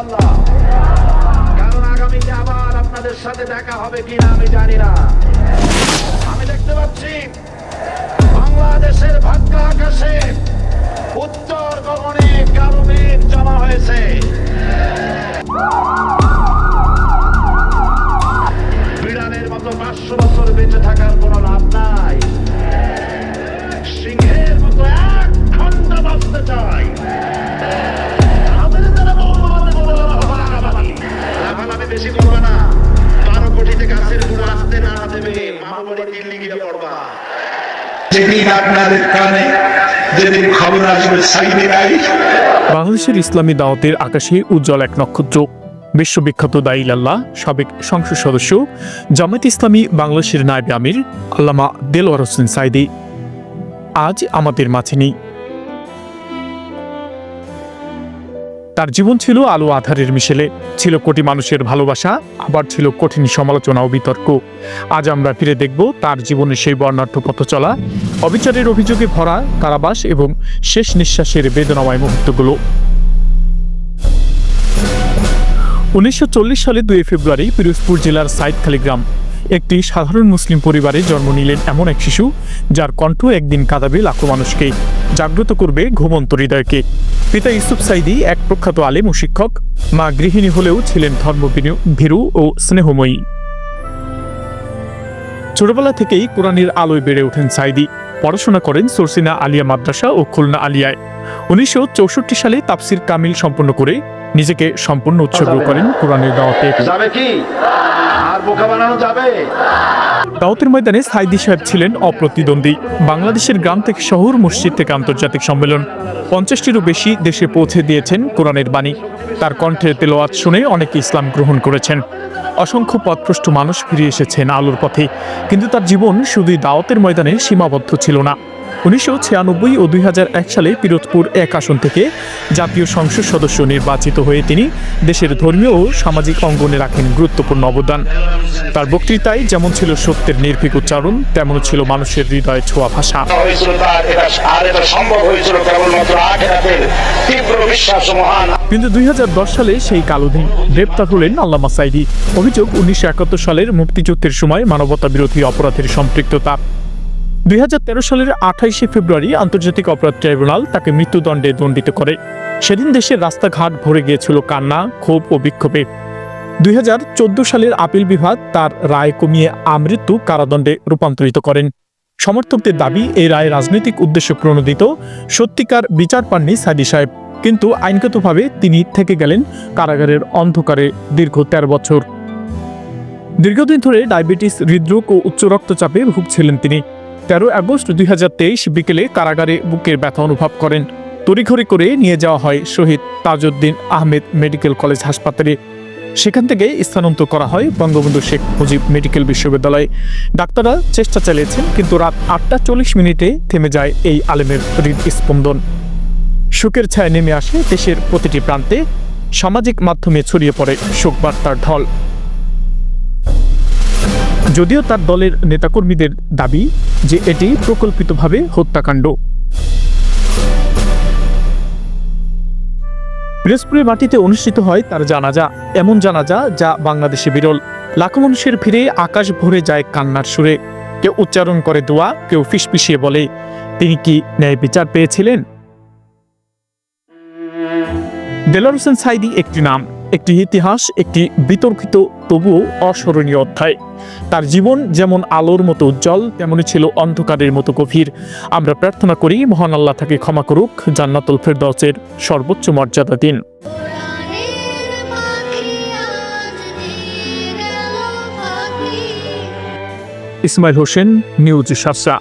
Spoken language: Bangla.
ইনশাআল্লাহ। কারণ আগামীতে আবার আপনাদের সাথে দেখা হবে কিনা আমি জানি না। আমি দেখতে পাচ্ছি বাংলাদেশের ভাগ্য আকাশে উত্তর গগনে কালো মেঘ জমা হয়েছে। বিড়ালের মতো 500 বছর বেঁচে থাকার কোনো লাভ নাই। সিংহের মতো এক ঘন্টা বাঁচতে চাই। লাফালাফি বেশি করবে না। 12 কোটিতে গাছের গুঁড়ো আসতে না দেবে, মামাবাড়ি দিল্লি গিয়ে পড়বা। যেদিন আপনাদের কানে যেদিন খবর আসবে সাইদিনাই। বাংলাদেশের ইসলামী দাওয়াতের আকাশে উজ্জ্বল এক নক্ষত্র, বিশ্ববিখ্যাত দাঈ আল্লাহ, সাবেক সংসদ সদস্য, জামায়াতে ইসলামী বাংলাদেশের নায়েব আমির আল্লামা দেলোয়ার হোসেন সাঈদী আজ আমাদের মাঝে নেই। তার জীবন ছিল আলো আধারের মিশেলে, ছিল কোটি মানুষের ভালোবাসা, আবার ছিল কঠিন সমালোচনা ও বিতর্ক। আজ আমরা ফিরে দেখব তার জীবনের সেই বর্ণাঢ্য পথ চলা, অবিচারের অভিযোগে ভরা কারাবাস এবং শেষ নিঃশ্বাসের বেদনাময় মুহূর্তগুলো। 1940 সালে 2 ফেব্রুয়ারি পিরোজপুর জেলার সাইদখালী গ্রাম একটি সাধারণ মুসলিম পরিবারে জন্ম নিলেন এমন এক শিশু যার কণ্ঠ একদিন কাঁদাবে লাখো মানুষকে, জাগ্রত করবে ঘুমন্ত হৃদয়কে। পিতা ইউসুফ সাঈদী এক প্রখ্যাত আলেম ও শিক্ষক, মা গৃহিণী হলেও ছিলেন ধর্মভীরু ও স্নেহময়ী। ছোটবেলা থেকেই কোরআনের আলোয় বেড়ে ওঠেন সাঈদী। পড়াশোনা করেন সরসিনা আলিয়া মাদ্রাসা ও খুলনা আলিয়ায়। 1964 সালে তাফসির কামিল সম্পন্ন করে নিজেকে সম্পূর্ণ উৎসর্গ করেন কোরআনের দাওয়াতে। যাবে কি আর বোকা বানানো যাবে? দাওয়াতের ময়দানে সাঈদী সাহেব ছিলেন অপ্রতিদ্বন্দ্বী। বাংলাদেশের গ্রাম থেকে শহর, মসজিদ থেকে আন্তর্জাতিক সম্মেলন, 50টিরও বেশি দেশে পৌঁছে দিয়েছেন কোরআনের বাণী। তার কণ্ঠের তেলাওয়াত শুনে অনেকে ইসলাম গ্রহণ করেছেন। অসংখ্য পথভ্রষ্ট মানুষ ফিরে এসেছেন আলোর পথে। কিন্তু তার জীবন শুধুই দাওয়াতের ময়দানে সীমাবদ্ধ ছিল না। 1996 ও 2001 সালে পিরোজপুর 1 আসন থেকে জাতীয় সংসদ সদস্য নির্বাচিত হয়ে তিনি দেশের ধর্মীয় ও সামাজিক অঙ্গনে রাখেন গুরুত্বপূর্ণ অবদান। তার বক্তৃতায় যেমন ছিল সত্যের নির্ভীক উচ্চারণ, তেমন ছিল মানুষের হৃদয়ে ছোঁয়া ভাষা। কিন্তু 2010 সালে সেই কালো দিন গ্রেপ্তার হলেন আল্লামা সাঈদী। অভিযোগ 1971 সালের মুক্তিযুদ্ধের সময় মানবতা বিরোধী অপরাধের সম্পৃক্ততা। 2013 সালের 28 ফেব্রুয়ারি আন্তর্জাতিক অপরাধ ট্রাইব্যুনাল তাকে মৃত্যুদণ্ডে দণ্ডিত করে। সেদিন দেশের রাস্তাঘাট ভরে গিয়েছিল কান্না, ক্ষোভ ও বিক্ষোভে। 2014 সালের আপিল বিভাগ তার রায় কমিয়ে আমৃত্যু কারাদণ্ডে রূপান্তরিত করেন। সমর্থকদের দাবি এই রায় রাজনৈতিক উদ্দেশ্য প্রণোদিত, সত্যিকার বিচার পাননি সাঈদী সাহেব। কিন্তু আইনগতভাবে তিনি থেকে গেলেন কারাগারের অন্ধকারে দীর্ঘ 13 বছর। দীর্ঘদিন ধরে ডায়াবেটিস, হৃদরোগ ও উচ্চ রক্তচাপে ভুগছিলেন তিনি। 13 আগস্ট 2023 বিকেলে কারাগারে বুকের ব্যথা অনুভব করেন। তড়িঘড়ি করে নিয়ে যাওয়া হয় শহীদ তাজউদ্দিন আহমেদ মেডিকেল কলেজ হাসপাতালে। সেখান থেকে স্থানান্তর করা হয় বঙ্গবন্ধু শেখ মুজিব মেডিকেল বিশ্ববিদ্যালয়ে। ডাক্তাররা চেষ্টা চালিয়েছেন, কিন্তু রাত 8:40 থেমে যায় এই আলেমের হৃদস্পন্দন। শোকের ছায়া নেমে আসে দেশের প্রতিটি প্রান্তে, সামাজিক মাধ্যমে ছড়িয়ে পড়ে শোকবার্তার ঢল। যদিও তার দলের নেতাকর্মীদের দাবি যে এটি প্রকল্পিতভাবে হত্যাকাণ্ড। পিরোজপুরের মাটিতে অনুষ্ঠিত হয় তার জানাজা, এমন জানাজা যা বাংলাদেশে বিরল। লাখো মানুষের ভিড়ে আকাশ ভরে যায় কান্নার সুরে। কেউ উচ্চারণ করে দোয়া, কেউ ফিসফিসিয়ে বলে, তিনি কি ন্যায় বিচার পেয়েছিলেন? দেলোয়ার হোসেন সাঈদী একটি নাম, একটি ইতিহাস, একটি বিতর্কিত তবুও অস্মরণীয় অধ্যায়। তার জীবন যেমন আলোর মতো উজ্জ্বল, তেমনি ছিল অন্ধকারের মতো গভীর। আমরা প্রার্থনা করি মহান আল্লাহ তাকে ক্ষমা করুক, জান্নাতুল ফেরদাউসের সর্বোচ্চ মর্যাদা দিন। ইসমাইল হোসেন, নিউজ শাসা।